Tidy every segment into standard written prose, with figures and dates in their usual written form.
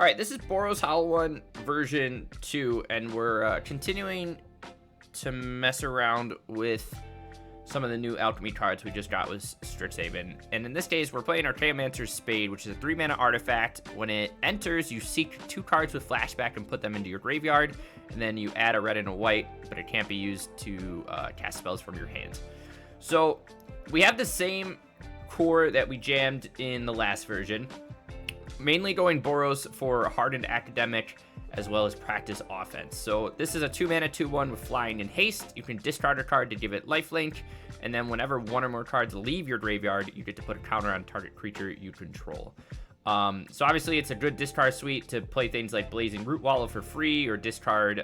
All right, this is Boros Hollow One version 2, and we're continuing to mess around with some of the new alchemy cards we just got with Strixhaven. And in this case, we're playing Archaeomancer's Spade, which is a 3-mana artifact. When it enters, you seek 2 cards with flashback and put them into your graveyard, and then you add a red and a white, but it can't be used to cast spells from your hand. So we have the same core that we jammed in the last version. Mainly going Boros for Hardened Academic as well as Practice Offense. So this is a 2-mana 2/1 with Flying and Haste. You can discard a card to give it lifelink, and then whenever 1 or more cards leave your graveyard, you get to put a counter on target creature you control. So obviously it's a good discard suite to play things like Blazing Root Wallow for free, or discard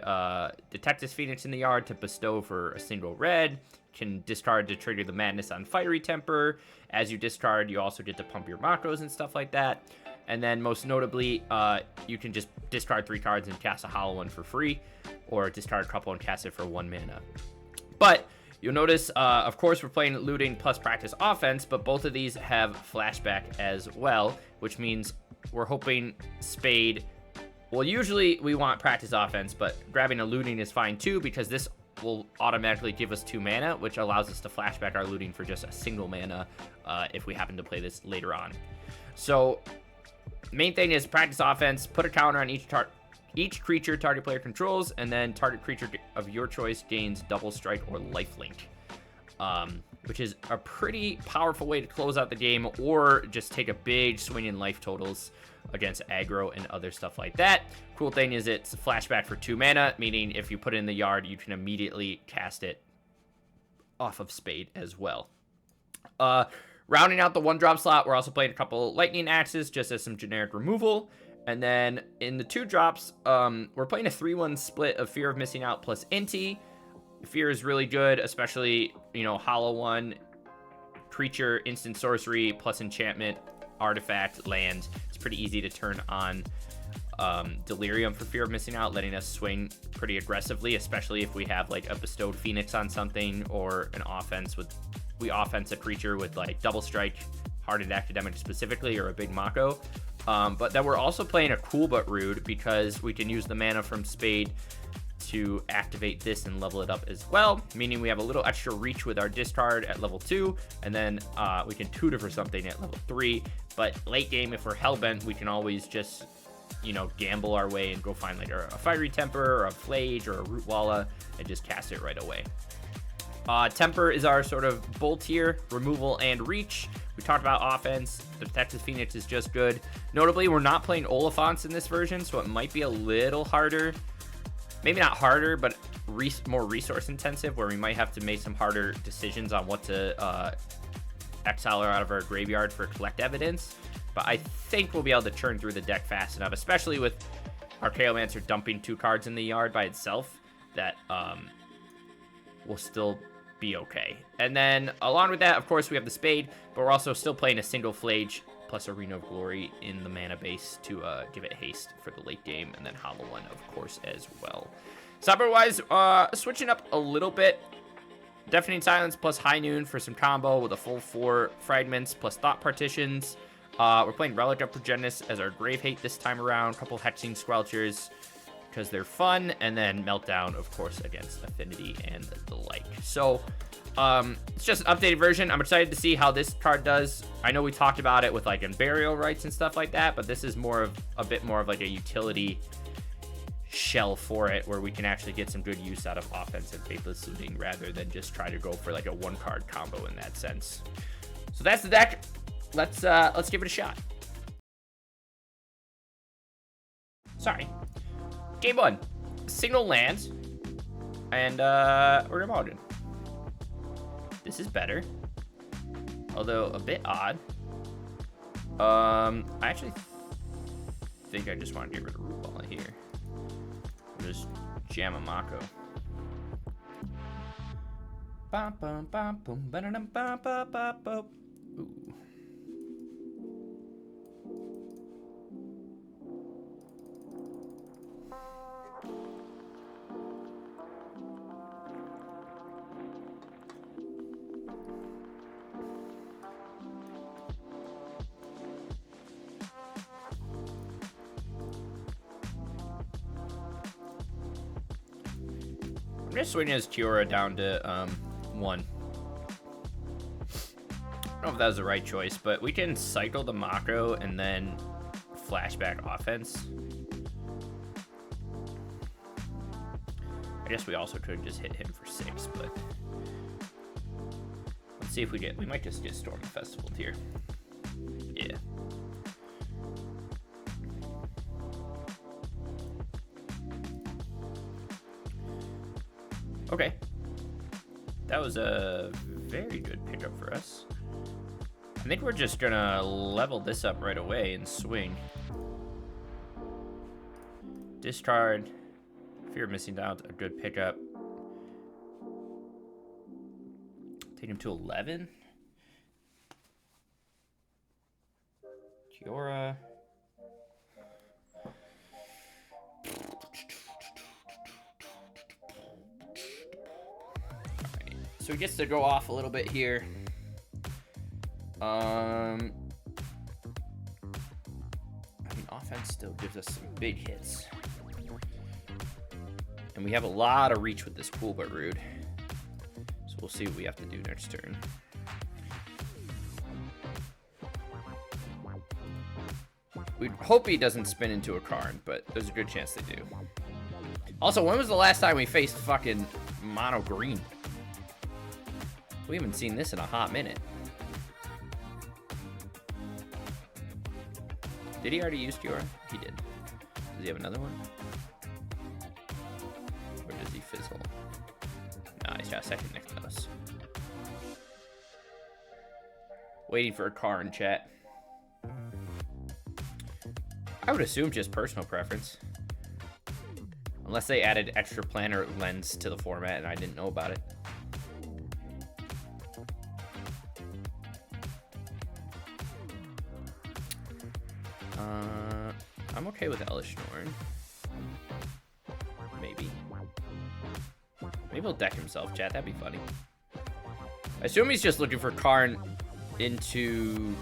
Detective Phoenix in the yard to bestow for a single red. Can discard to trigger the Madness on Fiery Temper. As you discard, you also get to pump your Makos and stuff like that. And then most notably, you can just discard 3 cards and cast a Hollow One for free, or discard a couple and cast it for 1 mana. But you'll notice, of course, we're playing Looting plus Practice Offense, but both of these have flashback as well, which means we're hoping Spade. Well, usually we want Practice Offense, but grabbing a Looting is fine too, because this will automatically give us 2 mana, which allows us to flashback our Looting for just a single mana if we happen to play this later on. So main thing is Practice Offense, put a counter on each creature target player controls, and then target creature of your choice gains double strike or lifelink, which is a pretty powerful way to close out the game, or just take a big swing in life totals against aggro and other stuff like that. Cool thing is it's flashback for 2 mana, meaning if you put it in the yard, you can immediately cast it off of Spade as well. Rounding out the 1-drop slot, we're also playing a couple Lightning Axes just as some generic removal. And then in the 2-drops, we're playing a 3/1 split of Fear of Missing Out plus Inti. Fear is really good, especially, Hollow One, creature, instant sorcery, plus enchantment, artifact, land. It's pretty easy to turn on Delirium for Fear of Missing Out, letting us swing pretty aggressively, especially if we have like a bestowed Phoenix on something, or an offense with... We offense a creature with like double strike, Hardened Academic specifically, or a big Mako. But then we're also playing a Cool But Rude, because we can use the mana from Spade to activate this and level it up as well, meaning we have a little extra reach with our discard at level 2, and then we can tutor for something at level 3. But late game, if we're hellbent, we can always just gamble our way and go find like a Fiery Temper or a Flage or a Root Walla and just cast it right away. Temper is our sort of bolt here, removal and reach. We talked about offense. The Detective Phoenix is just good. Notably, we're not playing Oliphants in this version, so it might be a little harder. Maybe not harder, but more resource intensive, where we might have to make some harder decisions on what to exile out of our graveyard for collect evidence. But I think we'll be able to churn through the deck fast enough, especially with Archaeomancer dumping 2 cards in the yard by itself, that will still be okay. And then along with that, of course, we have the Spade, but we're also still playing a single Flage plus Arena of Glory in the mana base to give it haste for the late game, and then Hollow One, of course, as well. Cyber wise, switching up a little bit. Deafening Silence plus High Noon for some combo with a full 4 Fragments plus Thought Partitions. We're playing Relic of Progenitus as our Grave Hate this time around. A couple Hexing Squelchers, because they're fun, and then Meltdown, of course, against Affinity and the like. So it's just an updated version. I'm excited to see how this card does. I know we talked about it with like in Burial Rites and stuff like that, but this is a bit more of like a utility shell for it, where we can actually get some good use out of offense and Faithless Looting, rather than just try to go for like a 1-card combo in that sense. So that's the deck. Let's give it a shot. Sorry. Game 1, single land, and we're gonna Mulligan. This is better, although a bit odd. I actually think I just want to get rid of Root Walla here. Just jam a Mako. Ooh. gonna swing his Kiora down to 1. I don't know if that was the right choice, but we can cycle the Mako and then flashback offense. I guess we also could just hit him for 6, but let's see if we might just get Storm Festival here. Yeah. Okay. That was a very good pickup for us. I think we're just gonna level this up right away and swing. Discard. Fear of Missing Out, a good pickup. Take him to 11. Kiora. Alright, so he gets to go off a little bit here. I mean, offense still gives us some big hits. And we have a lot of reach with this Cool But Rude. So we'll see what we have to do next turn. We hope he doesn't spin into a Karn, but there's a good chance they do. Also, when was the last time we faced fucking mono green? We haven't seen this in a hot minute. Did he already use Kiora? He did. Does he have another one? Or does he fizzle? Nah, he's got a second next to us. Waiting for a car in chat. I would assume just personal preference. Unless they added extra planar lens to the format and I didn't know about it. I'm okay with Elish Norn. Maybe. Maybe he'll deck himself, chat. That'd be funny. I assume he's just looking for Karn into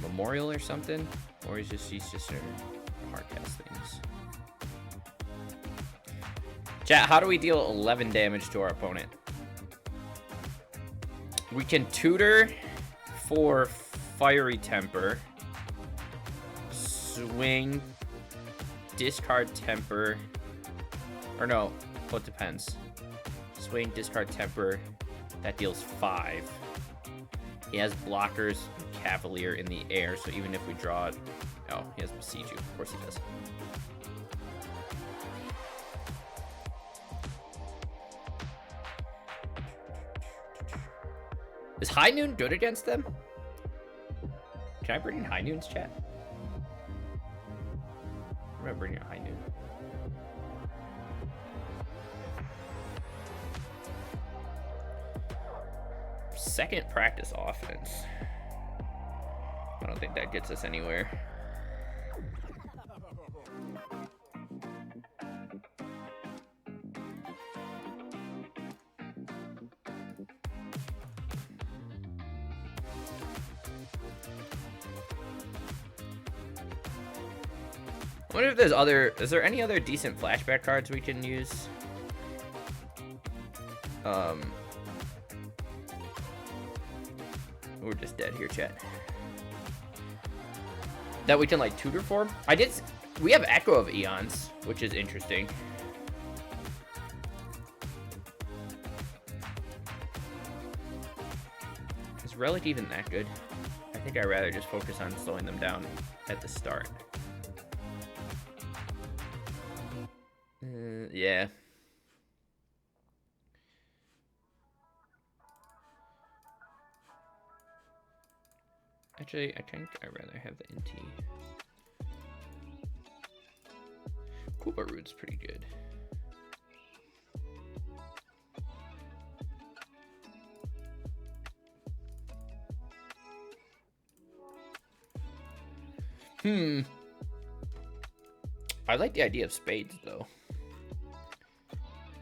Memorial or something. Or he's just hardcast things. Chat, how do we deal 11 damage to our opponent? We can tutor for Fiery Temper. Swing, discard Temper, or no, well, it depends. Swing, discard Temper, that deals 5. He has blockers, Cavalier in the air, so even if we draw it, oh, he has Besiege You, of course he does. Is High Noon good against them? Can I bring in High Noon's chat? I'm gonna bring in High Noon. Second practice offense. I don't think that gets us anywhere. I wonder if there's is there any other decent flashback cards we can use? We're just dead here, chat. That we can like tutor for? We have Echo of Eons, which is interesting. Is Relic even that good? I think I'd rather just focus on slowing them down at the start. Yeah. Actually, I think I'd rather have the NT. Koopa Root's pretty good. I like the idea of Spades, though.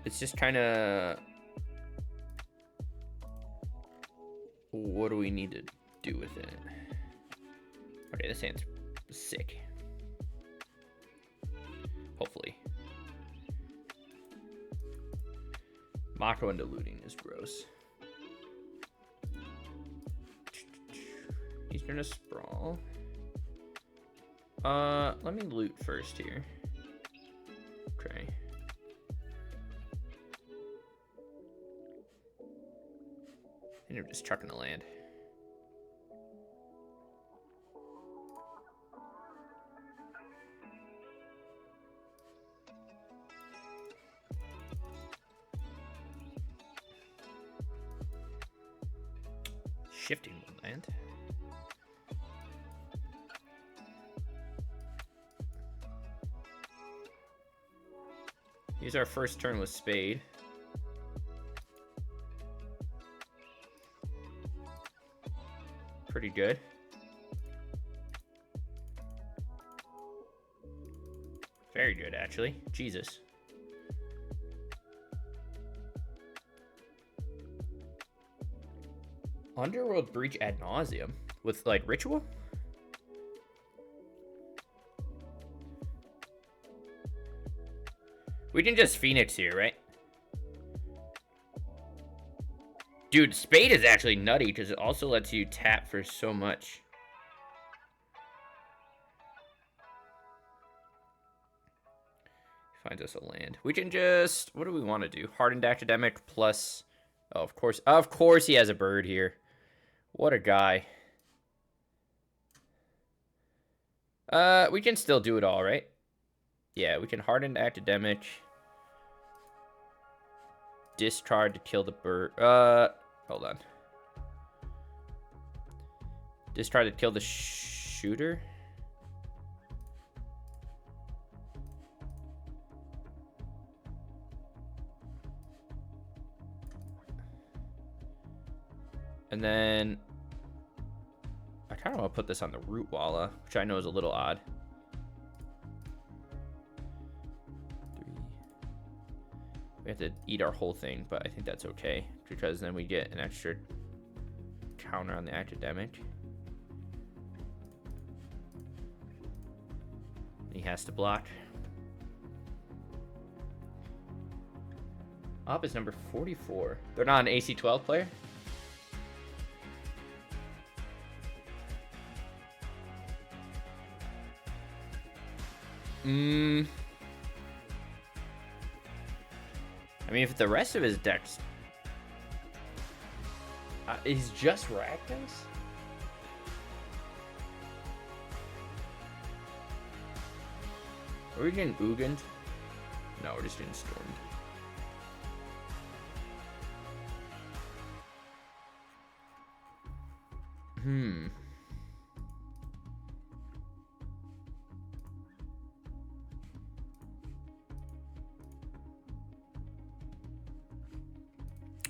It's just kind of... What do we need to do with it? Okay, this hand's sick. Hopefully. Mako and diluting is gross. He's gonna sprawl. Let me loot first here. Okay. And I'm just chucking the land. Shifting land. Use our first turn with Spade. Pretty good. Very good, actually. Jesus. Underworld Breach ad nauseum with like ritual. We can just Phoenix here, right? Dude, Spade is actually nutty because it also lets you tap for so much. Finds us a land. We can just, what do we want to do? Hardened Academic plus, oh, of course he has a bird here. What a guy. We can still do it all, right? Yeah, we can Hardened Academic. Discard to kill the bird. Hold on. Discard to kill the shooter. And then I kind of want to put this on the Root Walla, which I know is a little odd. We have to eat our whole thing, but I think that's okay because then we get an extra counter on the academic. He has to block. Op is number 44. They're not an AC 12 player? I mean, if the rest of his decks... he's just Rakdos? Are we getting Ugin? No, we're just getting Stormed.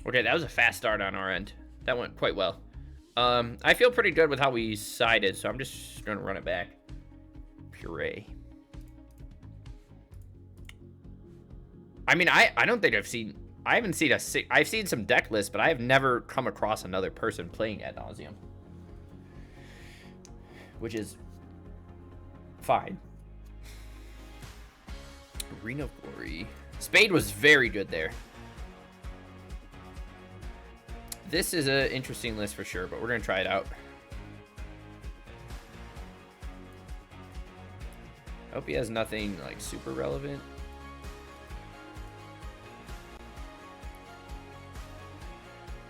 Okay, that was a fast start on our end. That went quite well. I feel pretty good with how we sided, so I'm just gonna run it back. Puree. I mean, I don't think I haven't seen I've seen some deck lists, but I have never come across another person playing ad nauseum. Which is fine. Arena of Glory. Spade was very good there. This is an interesting list for sure, but we're going to try it out. I hope he has nothing like super relevant.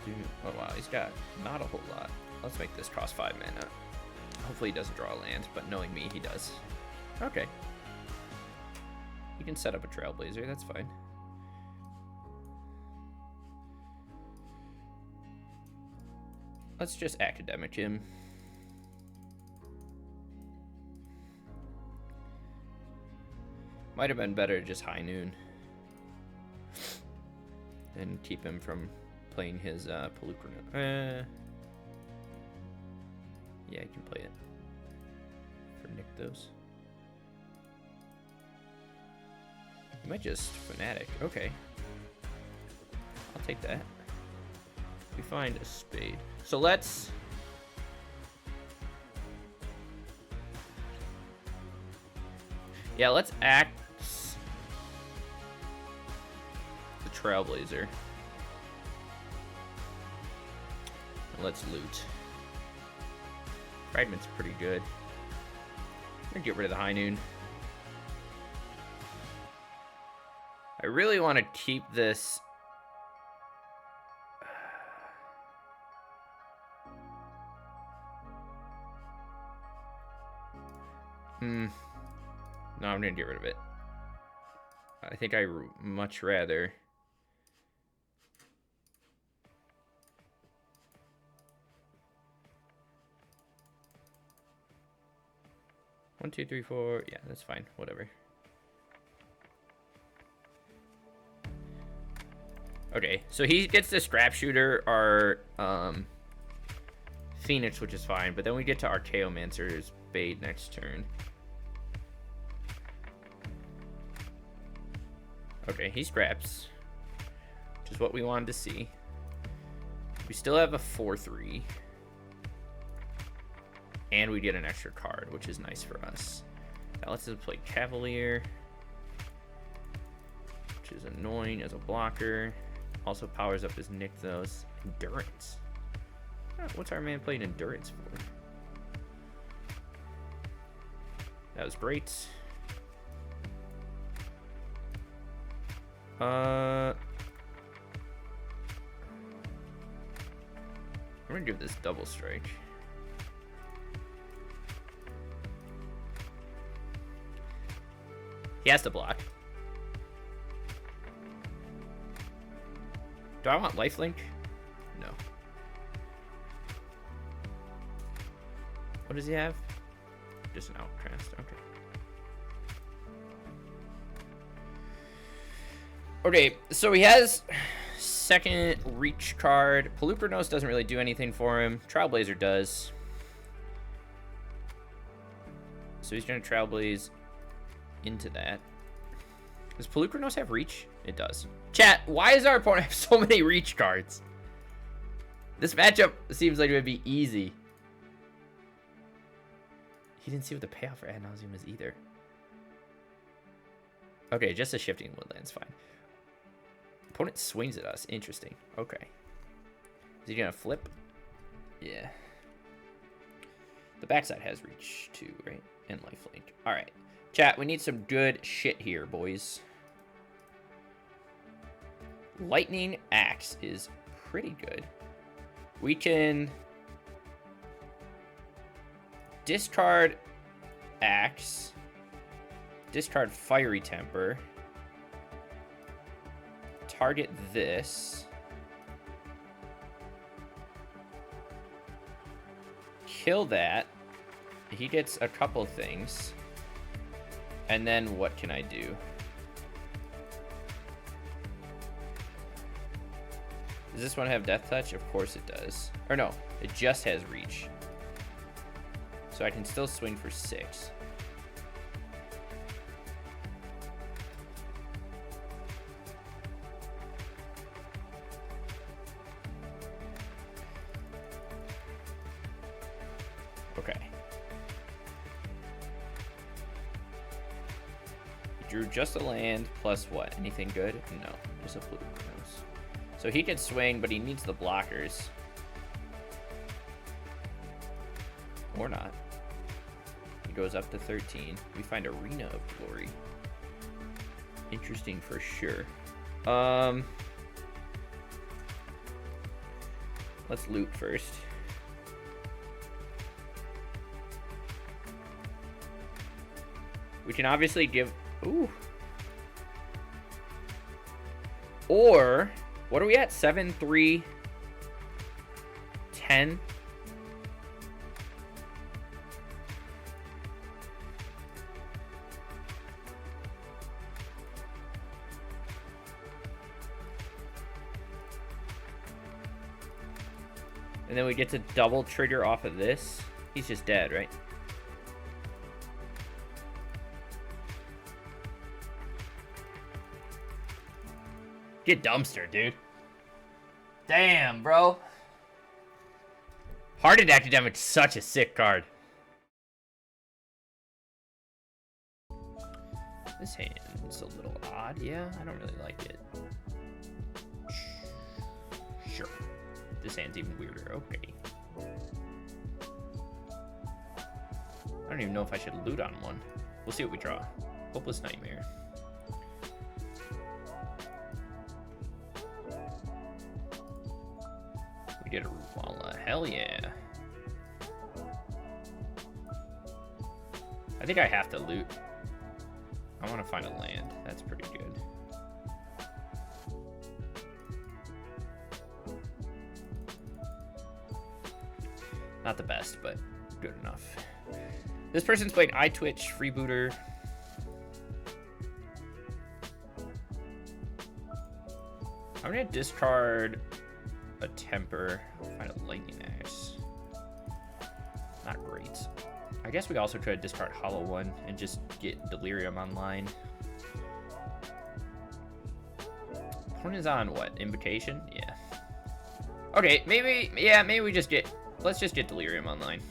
Dude, oh wow, he's got not a whole lot. Let's make this cost 5 mana. Hopefully he doesn't draw a land, but knowing me, he does. Okay. You can set up a Trailblazer, that's fine. Let's just academic him. Might have been better to just high noon. And keep him from playing his Pelucra. Yeah, you can play it. For Nykthos. You might just Fanatic. Okay. I'll take that. We find a Spade. So let's... Yeah, let's act the Trailblazer. Let's loot. Fragment's pretty good. I'm gonna get rid of the high noon. I really want to keep this. No, I'm gonna get rid of it. I think I much rather. One, two, three, four. Yeah, that's fine. Whatever. Okay, so he gets the scrap shooter, our Phoenix, which is fine, but then we get to Archaeomancer's Spade next turn. Okay, he scraps, which is what we wanted to see. We still have a 4/3. And we get an extra card, which is nice for us. That lets us play Cavalier, which is annoying as a blocker. Also powers up his Nykthos. Endurance. What's our man playing Endurance for? That was great. I'm gonna give this double strike. He has to block. Do I want lifelink? No. What does he have? Just an outcast. Okay. Okay, so he has second reach card. Pelucranos doesn't really do anything for him. Trailblazer does. So he's gonna Trailblaze into that. Does Pelucranos have reach? It does. Chat, why does our opponent have so many reach cards? This matchup seems like it would be easy. He didn't see what the payoff for Ad Nauseam was either. Okay, just a Shifting Woodland's fine. Opponent swings at us. Interesting. Okay. Is he gonna flip? Yeah. The backside has reach too, right? And lifelink. Alright. Chat, we need some good shit here, boys. Lightning Axe is pretty good. We can discard Axe, discard Fiery Temper, target this, kill that. He gets a couple things. And then what can I do? Does this one have Death Touch? Of course it does. Or no, it just has Reach. So I can still swing for 6. Okay. Drew just a land plus what? Anything good? No, just a blue. So he can swing, but he needs the blockers. Or not. He goes up to 13. We find Arena of Glory. Interesting for sure. Let's loot first. We can obviously give... Ooh. Or... What are we at? 7, 3, 10. And then we get to double trigger off of this. He's just dead, right? Get dumpster, dude. Damn, bro. Hearted Academic, such a sick card. This hand's a little odd, yeah. I don't really like it. Sure. This hand's even weirder. Okay. I don't even know if I should loot on one. We'll see what we draw. Hopeless Nightmare. We get a Rufala. Hell yeah. I think I have to loot. I want to find a land. That's pretty good. Not the best, but good enough. This person's playing iTwitch, Freebooter. I'm gonna discard a Temper. Find a Lightning Axe. Not great. I guess we also could discard Hollow One and just get Delirium online. Opponent's on what? Invocation? Yeah. Okay, maybe, yeah, maybe we just get, let's just get Delirium online.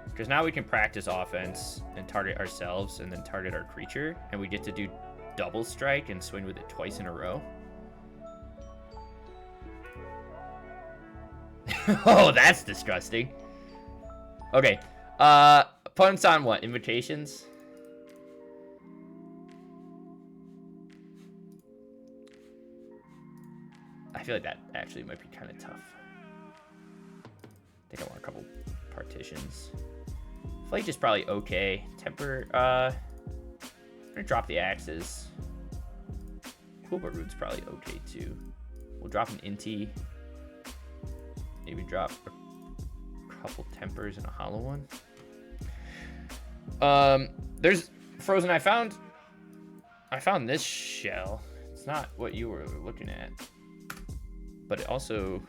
Because now we can practice offense and target ourselves and then target our creature. And we get to do double strike and swing with it twice in a row. Oh, that's disgusting. Okay. Opponent's on what? Invitations? I feel like that actually might be kind of tough. I think I want a couple partitions. Flake is probably okay. Temper, I'm gonna drop the axes. Coolbert Root's probably okay too. We'll drop an Inti. Maybe drop a couple Tempers and a Hollow One. There's Frozen. I found this shell. It's not what you were looking at, but it also.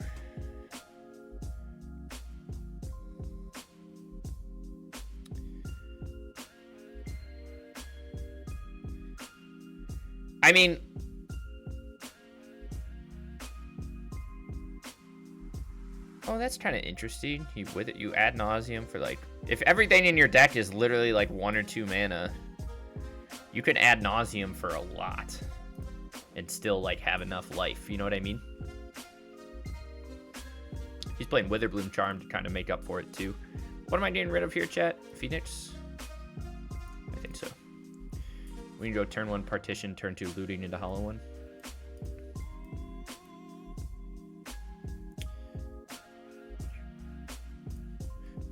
I mean, oh, that's kind of interesting. You ad nauseum for like, if everything in your deck is literally like 1 or 2 mana, you can ad nauseum for a lot and still like have enough life. You know what I mean? He's playing Witherbloom Charm to kind of make up for it too. What am I getting rid of here, chat? Phoenix? I think so. We can go turn 1 partition, turn 2 looting into Hollow One.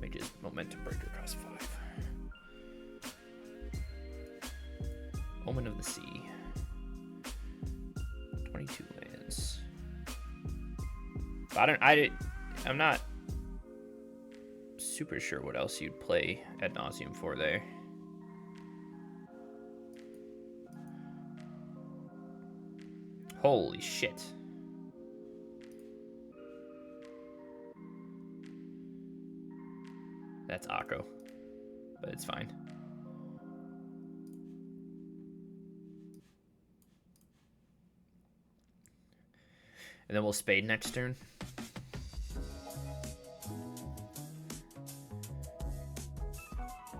Mages Momentum Breaker cost 5. Omen of the Sea. 22 lands. But I'm not super sure what else you'd play ad nauseum for there. Holy shit. That's Akko, but it's fine. And then we'll Spade next turn.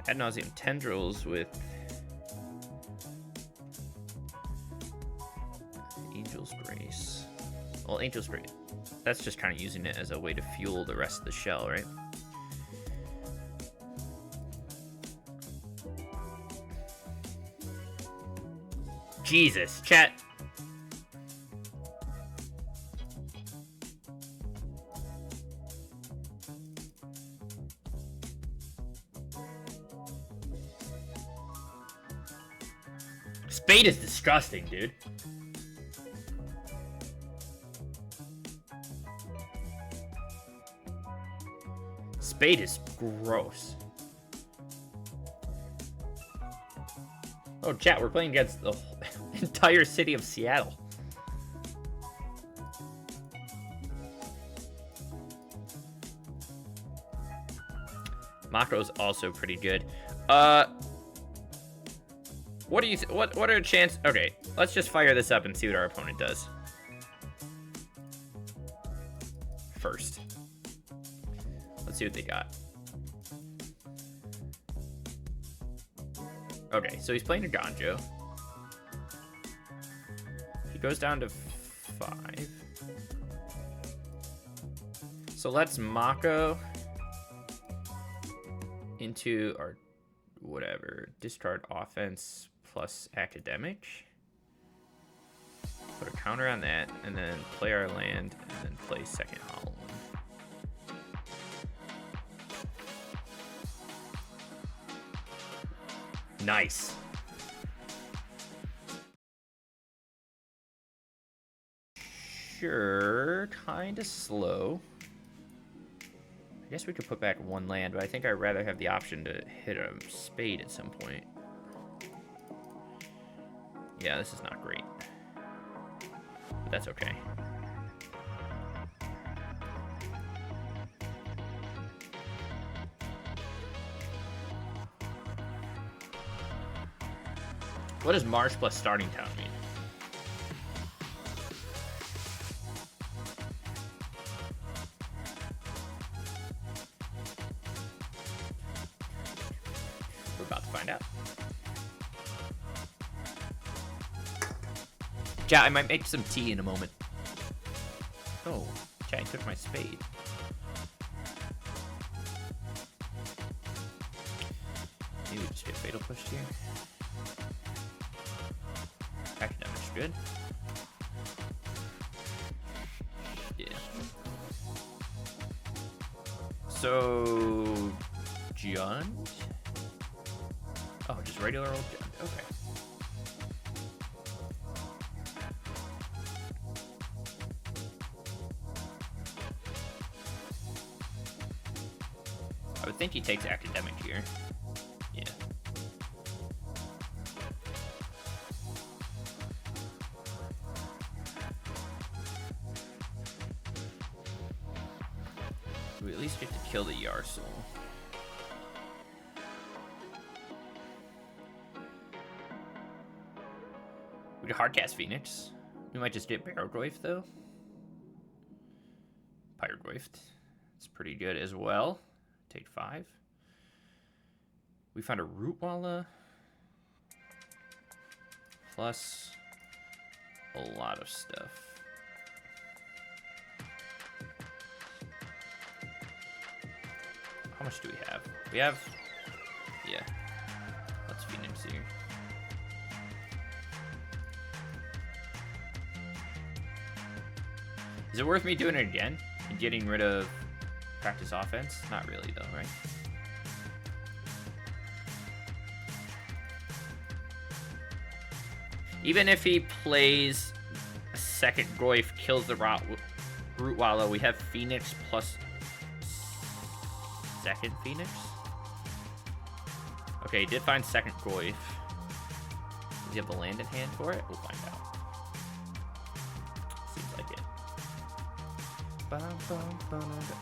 Ad nauseum Tendrils with Angel's Grace. Well, Angel's Grace, that's just kind of using it as a way to fuel the rest of the shell, right? Jesus, chat. Spade is disgusting, dude. Spade is gross. Oh, chat, we're playing against the entire city of Seattle. Makro's also pretty good. What do you what are the chances? Okay, let's just fire this up and see what our opponent does first. Let's see what they got. Okay, so he's playing a Gonjo. He goes down to 5. So let's Mako into our whatever. Discard offense plus academic. Put a counter on that, and then play our land, and then play second hollow one. Nice. Sure, kind of slow. I guess we could put back one land, but I think I'd rather have the option to hit a spade at some point. Yeah, this is not great. But that's okay. What does Marsh plus starting town mean? We're about to find out. Chat, I might make some tea in a moment. Oh, chat, I took my spade. Maybe we just get fatal pushed here. Academic's good. Yeah. So, Jund? Oh, just regular old Jund. Okay. I would think he takes academic here. Yeah. We at least get to kill the Yarsoul. We could hardcast Phoenix. We might just get Paragoyf though. Pyrogoyf. It's pretty good as well. Take 5. We found a Rootwalla. Plus a lot of stuff. How much do we have? We have... Yeah. Let's Phoenix here. Is it worth me doing it again? And getting rid of practice offense? Not really though, right? Even if he plays a second Goyf, kills the Rootwalla, we have Phoenix plus second Phoenix? Okay, he did find second Goyf. Does he have the land in hand for it? We'll find out. Seems like it.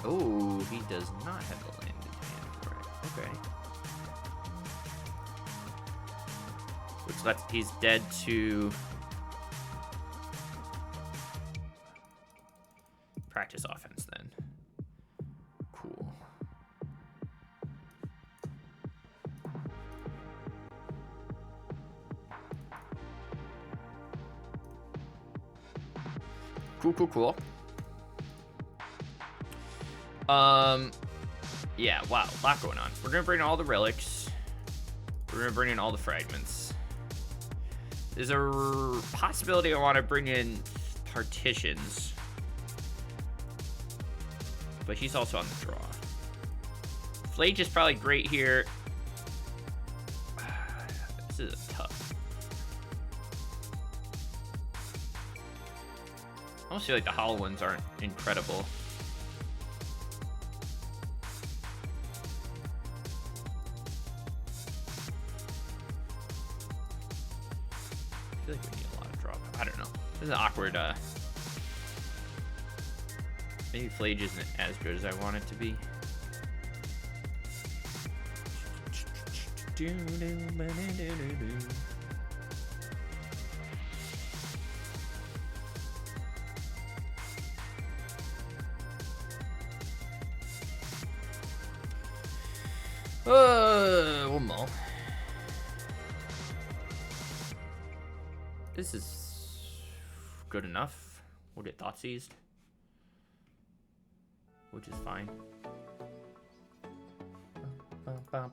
Oh, he does not have the land in hand for it. Okay. Which lets... He's dead to... practice offense then. Cool. Cool. Yeah, wow, a lot going on. We're gonna bring in all the relics. We're gonna bring in all the fragments. There's a possibility I want to bring in partitions. But he's also on the draw. Flage is probably great here. This is tough. I almost feel like the hollow ones aren't incredible. I feel like we need a lot of drop. I don't know. This is an awkward, maybe Flage isn't as good as I want it to be. One more. This is good enough. We'll get thought seized. which is fine. I'm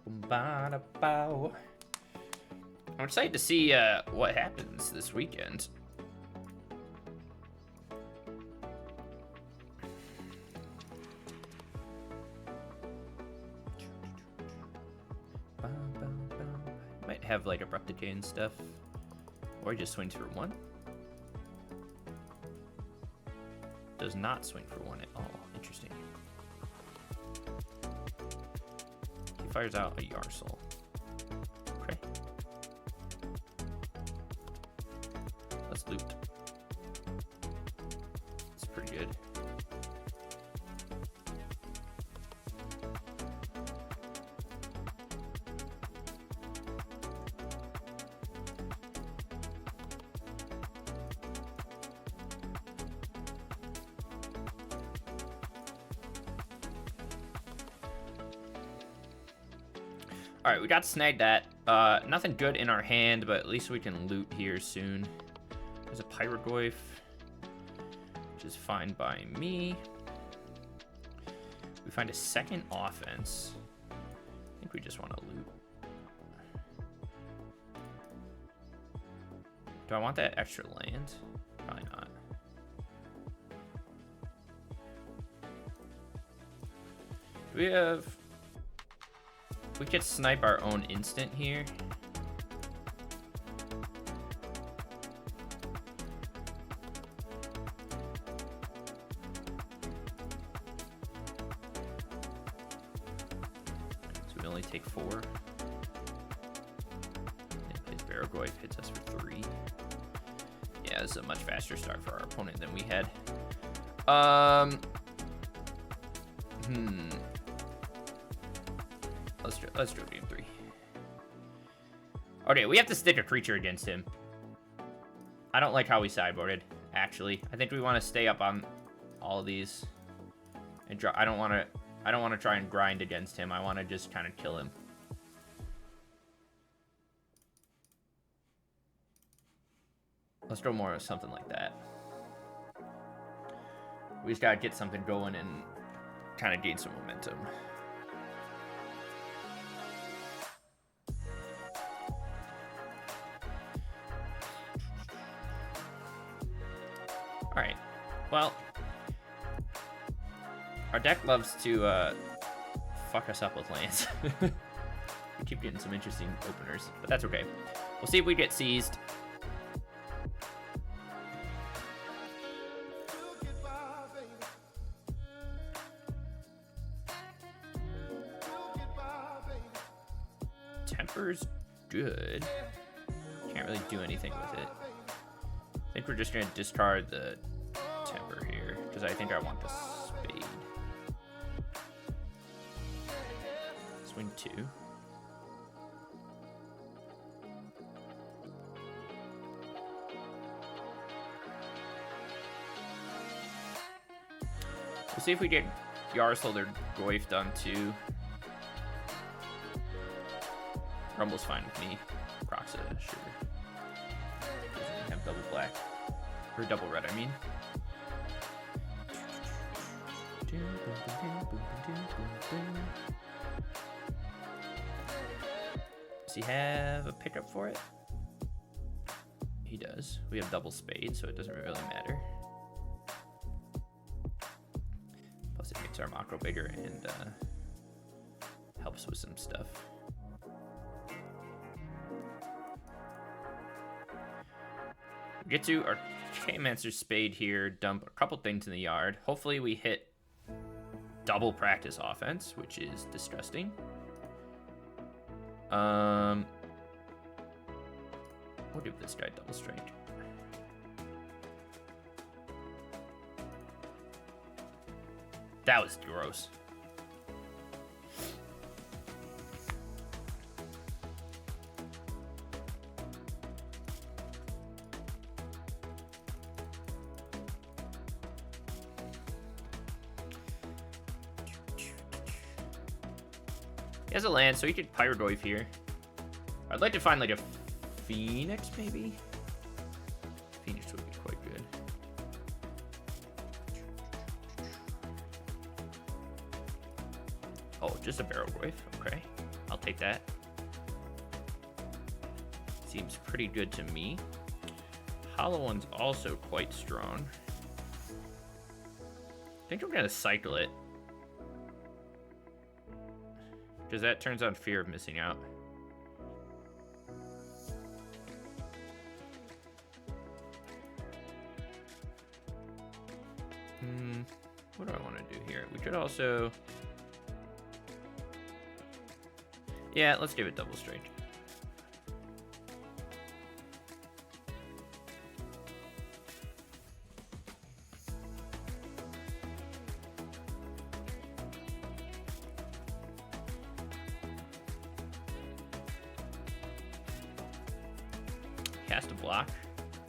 excited to see what happens this weekend. Might have like abrupt decay and stuff, or he just swings for 1. Does not swing for 1 at all. Interesting. He fires out a Yarsol. Okay. Let's loot. It's pretty good. All right, we got to snag that. Nothing good in our hand, but at least we can loot here soon. There's a Pyrogoyf, which is fine by me. We find a second offense. I think we just want to loot. Do I want that extra land? Probably not. We have... We could snipe our own instant here. So we only take 4. Then plays Barragoyf, hits us for 3. Yeah, this is a much faster start for our opponent than we had. Let's draw game 3. Okay, we have to stick a creature against him. I don't like how we sideboarded, actually. I think we want to stay up on all of these and draw. I don't want to try and grind against him. I want to just kind of kill him. Let's draw more of something like that. We just gotta get something going and kind of gain some momentum. Alright, well, our deck loves to fuck us up with lands. We keep getting some interesting openers, but that's okay. We'll see if we get seized. Temper's good. Can't really do anything with it. I think we're just going to discard the Temper here, because I think I want the Spade. Swing 2. We'll see if we get Yarsol or Goyf done too. Rumble's fine with me. Croxa, sure. Doesn't have double black. Or double red, I mean. Does he have a pickup for it? He does. We have double Spade, so it doesn't really matter. Plus it makes our macro bigger and helps with some stuff. We get to our Archaeomancer Spade here, dump a couple things in the yard. Hopefully we hit double practice offense, which is disgusting. We'll give this guy double strike. That was gross. He has a land, so he could Pyrogoyf here. I'd like to find like a Phoenix, maybe? Phoenix would be quite good. Oh, just a barrel glyph. Okay, I'll take that. Seems pretty good to me. Hollow one's also quite strong. I think I'm gonna cycle it, because that turns on fear of missing out. What do I want to do here? We could also... Yeah, let's give it double strike. He has to block,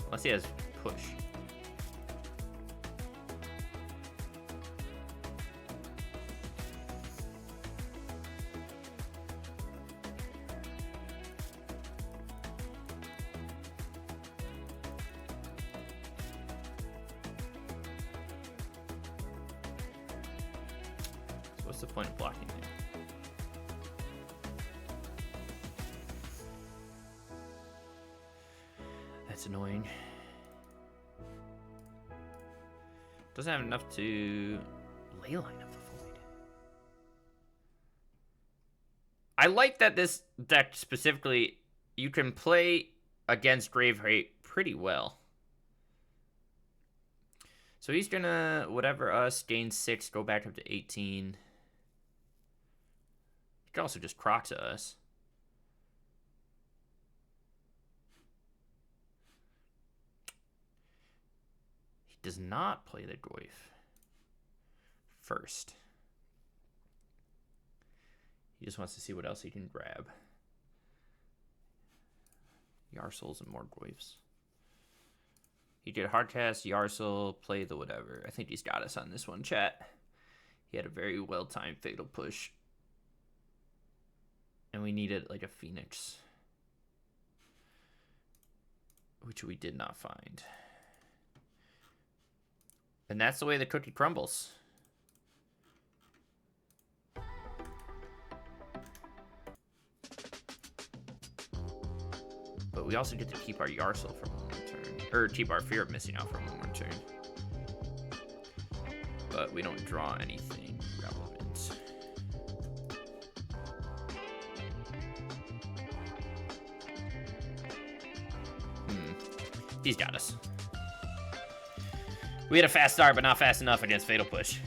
unless he has push. What's the point of blocking there? That's annoying. Doesn't have enough to ley line up the void. I like that this deck specifically, you can play against Gravehate pretty well. So he's gonna, whatever us, gain 6, go back up to 18. He could also just Crocs at us. He does not play the Goyf first. He just wants to see what else he can grab. Yarsouls and more Goyfs. He did Hardcast, Yarsoul, play the whatever. I think he's got us on this one, chat. He had a very well-timed Fatal Push. And we needed like a Phoenix, which we did not find. And that's the way the cookie crumbles. But we also get to keep our Yarsoul for one more turn. Or keep our fear of missing out for one more turn. But we don't draw anything relevant. He's got us. We had a fast start, but not fast enough against Fatal Push.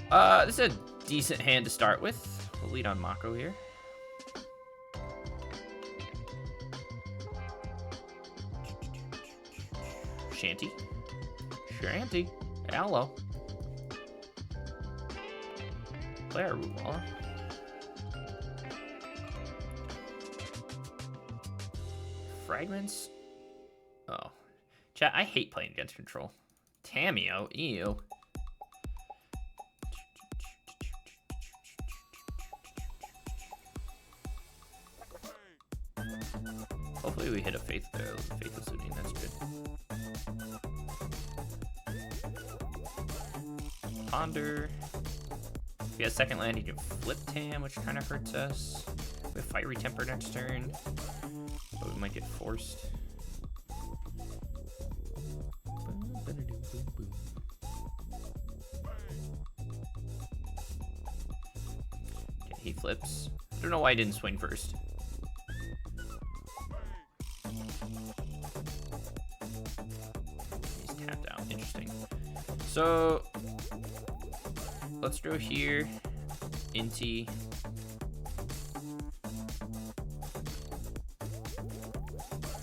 This is a decent hand to start with. We'll lead on Mako here. Shanty. Shanty. Hello. Play our Rubala. Fragments. Oh. Chat, I hate playing against control. Tameo. Ew. Hopefully we hit a faithful suiting. That's good. Ponder. If he has second land, he can flip Tam, which kind of hurts us. We have Fiery Temper next turn, but we might get forced. Okay, he flips. I don't know why I didn't swing first. He's tapped out. Interesting. So let's go here. Inti.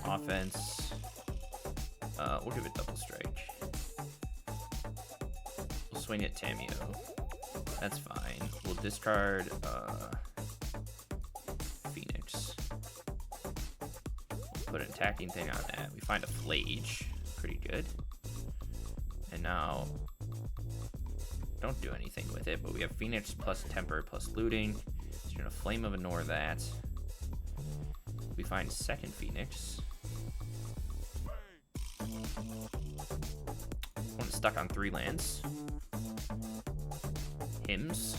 Offense. We'll give it double strike. We'll swing at Tameo. That's fine. We'll discard Phoenix. We'll put an attacking thing on that. We find a Flage. Pretty good. And now don't do anything with it, but we have Phoenix plus Temper plus looting. So you're gonna Flame of Ignore that. We find second Phoenix. One stuck on 3 lands. hymns.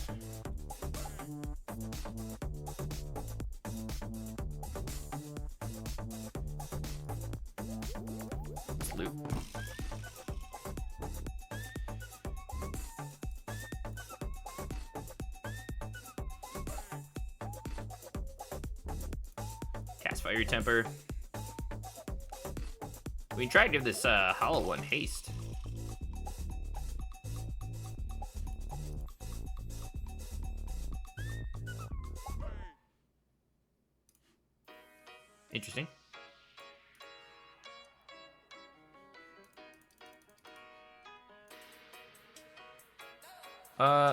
Let's loot. Cast Fiery Temper. We can try to give this hollow one haste. Interesting.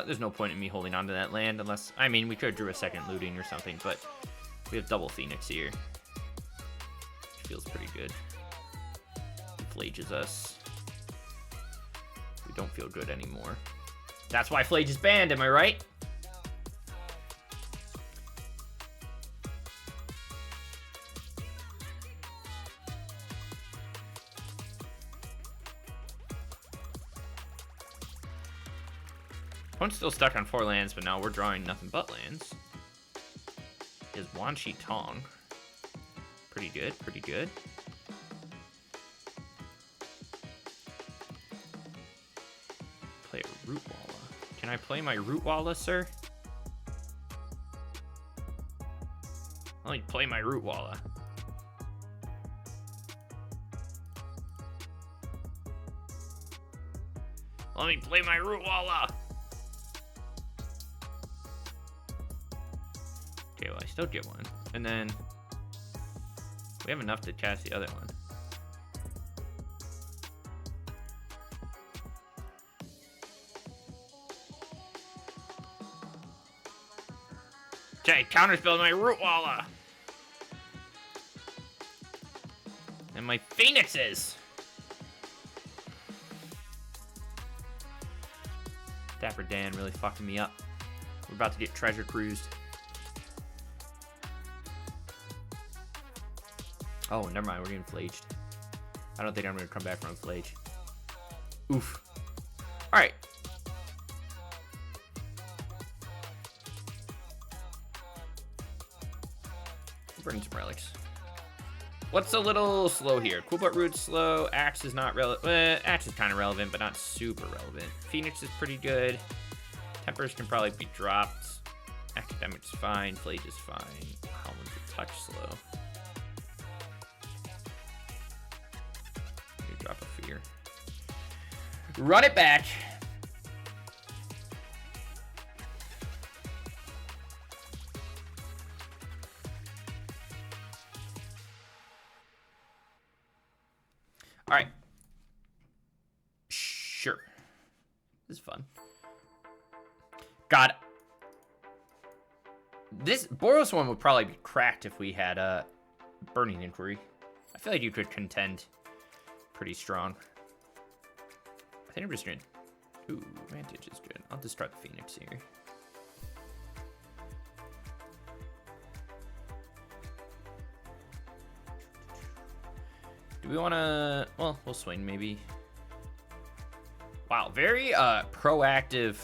There's no point in me holding on to that land unless, I mean, we could have drew a second looting or something, but we have double Phoenix here. Which feels pretty good. Flages us. We don't feel good anymore. That's why Flage is banned, am I right? Opponent's still stuck on 4 lands, but now we're drawing nothing but lands. Is Wan Shi Tong. Pretty good, pretty good. Play a Root Walla. Can I play my Root Walla, sir? Let me play my Root Walla. Let me play my Root Walla. Okay, well, I still get one. And then we have enough to cast the other one. Okay, counterspell my Root Walla. And my Phoenixes. Dapper Dan really fucking me up. We're about to get treasure cruised. Oh, never mind. We're getting flaged. I don't think I'm going to come back from flage. Oof. All right. Burning some relics. What's a little slow here? Coolbutt Root's slow. Axe is not relevant. Axe is kind of relevant, but not super relevant. Phoenix is pretty good. Tempers can probably be dropped. Academic's fine. Flage is fine. Howland's a touch slow. You drop a fear. Run it back. All right. Sure. This is fun. God. This Boros one would probably be cracked if we had a Burning Inquiry. I feel like you could contend pretty strong. I think I'm just gonna... Ooh, Vantage is good. I'll discard the Phoenix here. Do we want to... Well, we'll swing, maybe. Wow, very proactive.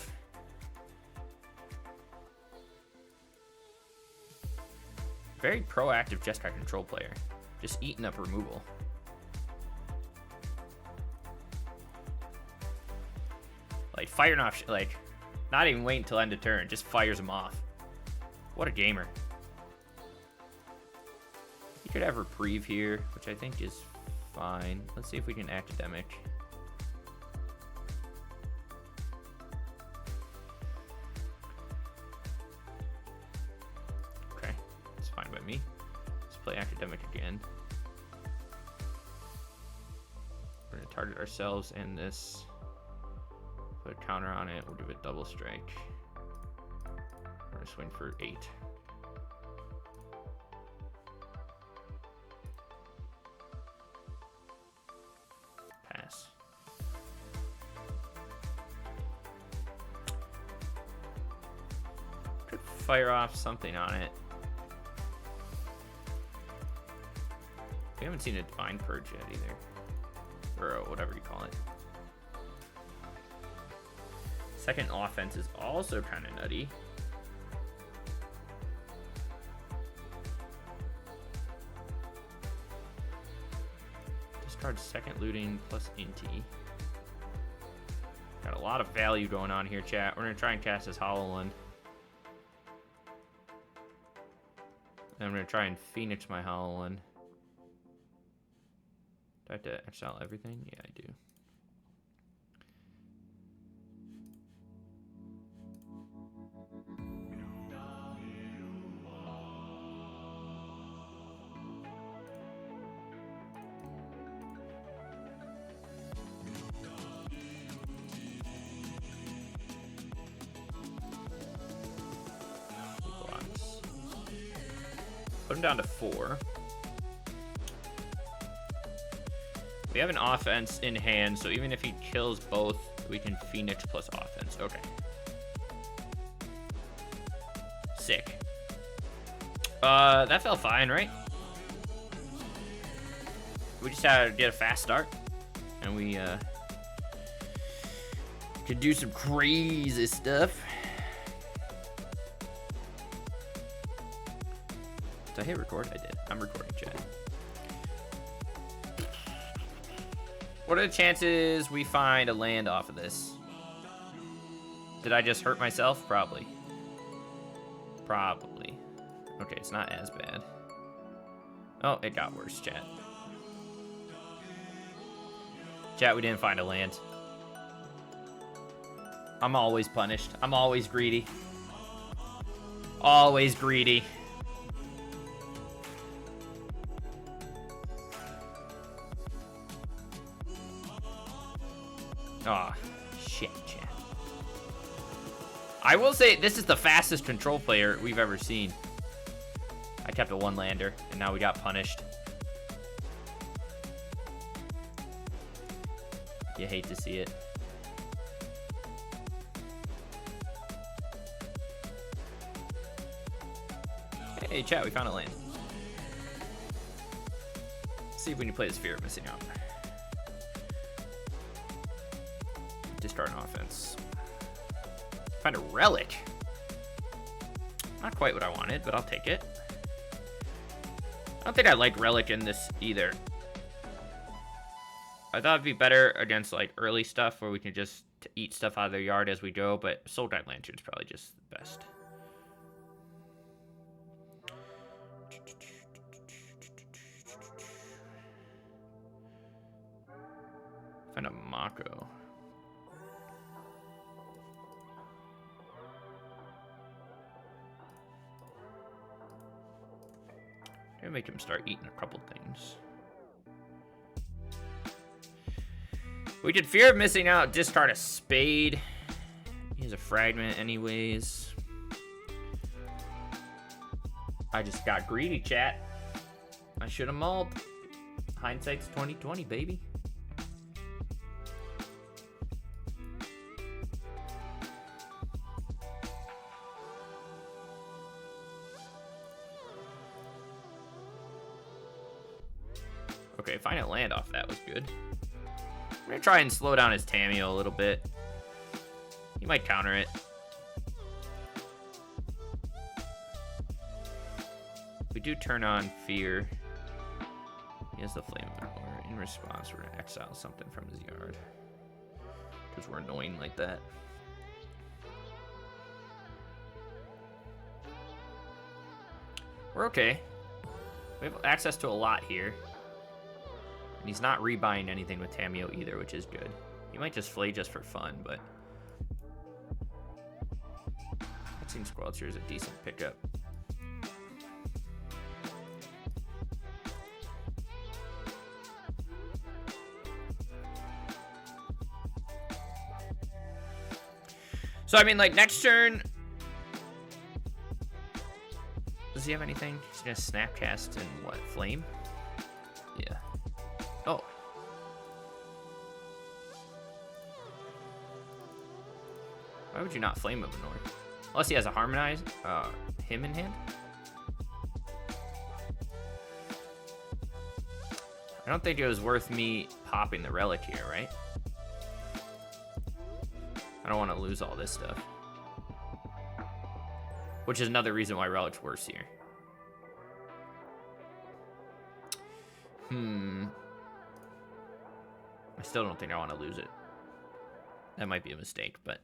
Very proactive Jeskai control player. Just eating up removal. Like, firing off... Like, not even waiting until end of turn. Just fires them off. What a gamer. You could have Reprieve here, which I think is... fine. Let's see if we can Academic. Okay, it's fine by me. Let's play Academic again. We're gonna target ourselves and this. Put a counter on it. We'll give it double strike. We're gonna swing for 8. Fire off something on it. We haven't seen a Divine Purge yet either. Or whatever you call it. Second offense is also kind of nutty. Discard second looting plus Inti. Got a lot of value going on here, chat. We're going to try and cast this Hollow One. And I'm going to try and Phoenix my Hollow One. Do I have to exile everything? Yeah, I do. Put him down to 4. We have an offense in hand, so even if he kills both, we can Phoenix plus offense. Okay. Sick. That felt fine, right? We just had to get a fast start, and we could do some crazy stuff. Did I hit record? I did. I'm recording, chat. What are the chances we find a land off of this? Did I just hurt myself? Probably. Probably. Okay, it's not as bad. Oh, it got worse, chat. Chat, we didn't find a land. I'm always punished. I'm always greedy. Always greedy. Aw, shit, chat. I will say, this is the fastest control player we've ever seen. I kept a 1-lander, and now we got punished. You hate to see it. Hey, chat, we found a land. Let's see if we can play this Fear of Missing Out. Discard an offense. Find a relic. Not quite what I wanted, but I'll take it. I don't think I like relic in this either. I thought it'd be better against like early stuff where we can just eat stuff out of their yard as we go, but Soul Guide Lantern's probably just the best. Find a Mako. Gonna make him start eating a couple things. We did Fear of Missing Out, discard a Spade. He has a fragment anyways. I just got greedy, chat. I should have mauled. Hindsight's 20/20, baby. Okay, find a land off that was good. I'm gonna try and slow down his Tameo a little bit. He might counter it. We do turn on Fear. He has the Flame of Valor. In response, we're gonna exile something from his yard. Because we're annoying like that. We're okay. We have access to a lot here. And he's not rebuying anything with Tameo either, which is good. He might just flay just for fun, but... Cutscene Squelcher is a decent pickup. So, I mean, like, next turn... Does he have anything? He's gonna Snapcast and what? Flame? Yeah. Oh. Why would you not Flame of the North? Unless he has a Harmonize him in hand? I don't think it was worth me popping the Relic here, right? I I don't want to lose all this stuff. Which is another reason why Relic's worse here. I still don't think I want to lose it. That might be a mistake, but...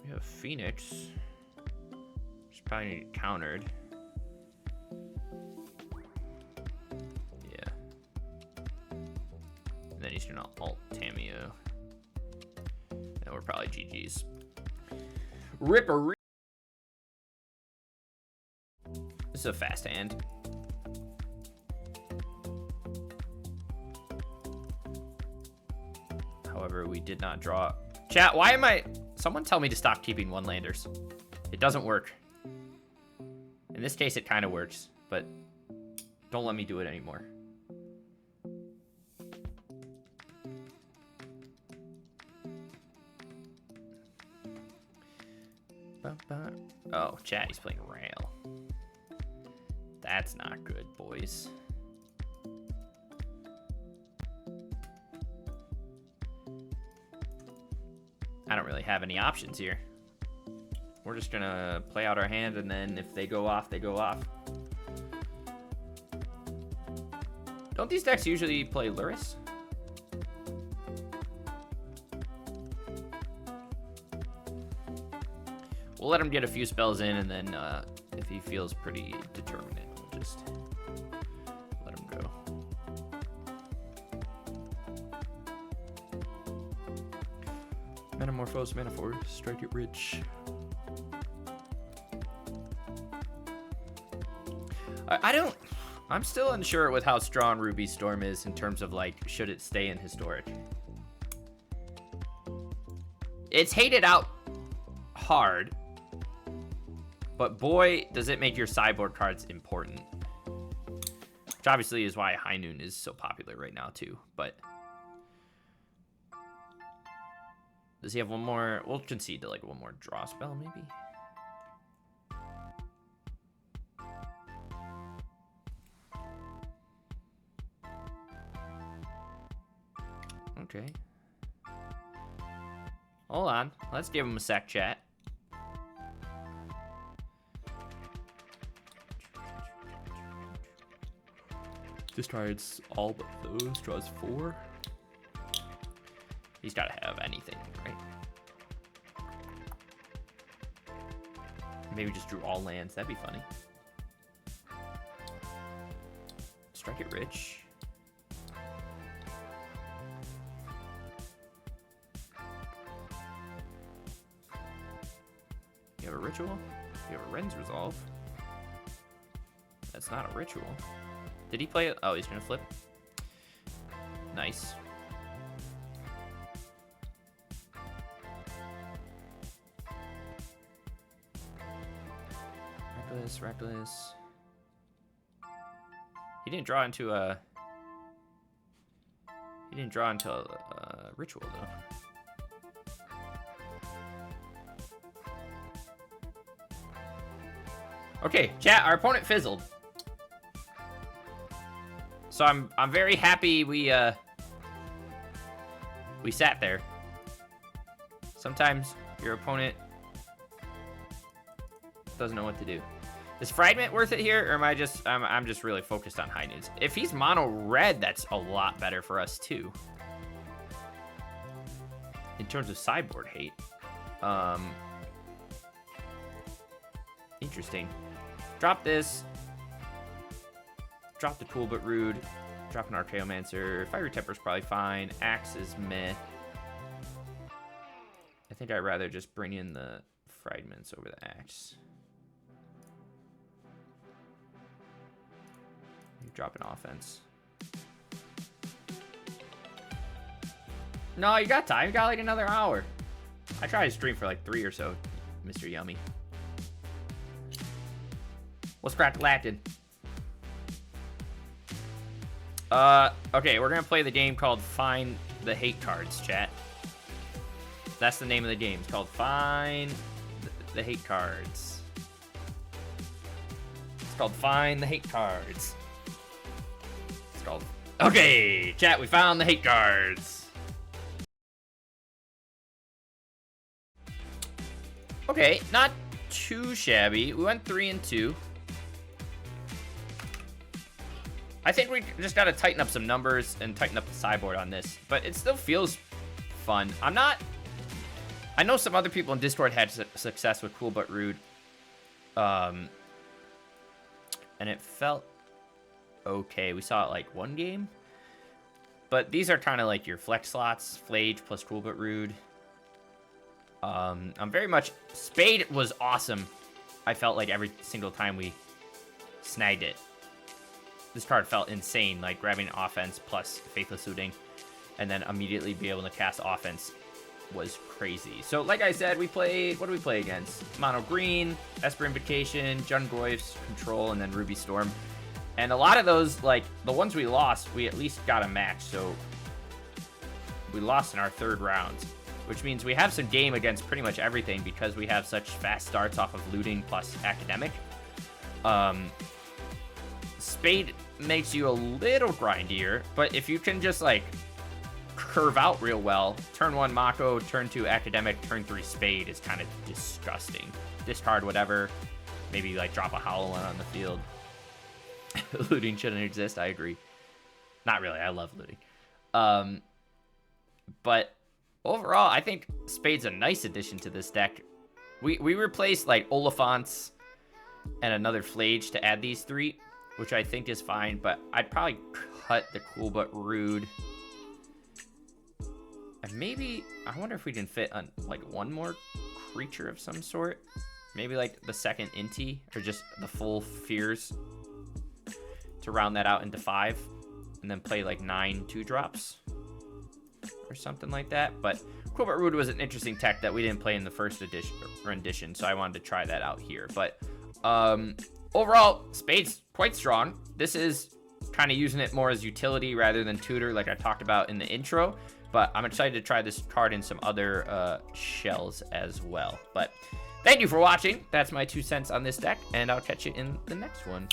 We have Phoenix. Just probably need it countered. Yeah. And then he's gonna alt Tamio. And we're probably GG's. Ripper. This is a fast hand. However, we did not draw. Chat, why am I... Someone tell me to stop keeping one-landers. It doesn't work. In this case, it kind of works, but don't let me do it anymore. Oh, chat, he's playing rail. That's not good, boys. I don't really have any options here. We're just gonna play out our hand, and then if they go off, they go off. Don't these decks usually play Luris? We'll let him get a few spells in, and then if he feels pretty determined, we'll just let him go. Metamorphose, Mana 4, strike it rich. I'm still unsure with how strong Ruby Storm is in terms of, like, should it stay in Historic? It's hated out hard. But boy, does it make your sideboard cards important. Which obviously is why High Noon is so popular right now too. But does he have one more? We'll concede to like one more draw spell maybe. Okay. Hold on. Let's give him a sec, chat. Discards all but those, draws 4. He's got to have anything, right? Maybe just drew all lands, that'd be funny. Strike it rich. You have a ritual? You have a Ren's Resolve. That's not a ritual. Did he play it? Oh, he's gonna flip. Nice. Reckless. He didn't draw into a... He didn't draw into a ritual, though. Okay, chat, our opponent fizzled. So I'm very happy we sat there. Sometimes your opponent doesn't know what to do. Is Fragment worth it here, or am I just I'm just really focused on High Noons? If he's mono red, that's a lot better for us too. In terms of sideboard hate. Interesting. Drop this. Drop the Cool But Rude. Drop an Archaeomancer. Fiery Temper's probably fine. Axe is meh. I think I'd rather just bring in the Fragments over the Axe. You drop an offense. No, you got time. You got like another hour. I tried to stream for like 3 or so, Mr. Yummy. What's cracked lacking? Okay, we're gonna play the game called Find the Hate Cards, chat. That's the name of the game. It's called Find the Hate Cards. It's called Find the Hate Cards. It's called... Okay, chat, we found the hate cards. Okay, not too shabby. We went 3 and 2. I think we just gotta tighten up some numbers and tighten up the sideboard on this, but it still feels fun. I know some other people in Discord had success with Cool But Rude, and it felt okay. We saw it like one game, but these are kind of like your flex slots, Flage plus Cool But Rude. I'm very much... Spade was awesome. I felt like every single time we snagged it. This card felt insane, like grabbing offense plus Faithless Looting, and then immediately be able to cast offense was crazy. So, like I said, we played... What do we play against? Mono Green, Esper Invocation, Jungoyf's Control, and then Ruby Storm. And a lot of those, like, the ones we lost, we at least got a match, so... We lost in our third round, which means we have some game against pretty much everything because we have such fast starts off of looting plus academic. Spade makes you a little grindier, but if you can just like curve out real well, turn 1 Mako, turn 2 academic, turn 3 Spade is kind of disgusting. Discard whatever, maybe like drop a Howl on the field. Looting shouldn't exist, I agree. Not really, I love looting. But overall, I think Spade's a nice addition to this deck. We replaced like Oliphants and another Flage to add these 3, which I think is fine, but I'd probably cut the Cool But Rude. And maybe, I wonder if we can fit on like one more creature of some sort. Maybe like the second Inti, or just the full Fears to round that out into 5. And then play like 9 2-drops. Or something like that. But Cool But Rude was an interesting tech that we didn't play in the first rendition, so I wanted to try that out here. But overall, Spade's quite strong. This is kind of using it more as utility rather than tutor, like I talked about in the intro. But I'm excited to try this card in some other shells as well. But thank you for watching. That's my 2 cents on this deck, and I'll catch you in the next one.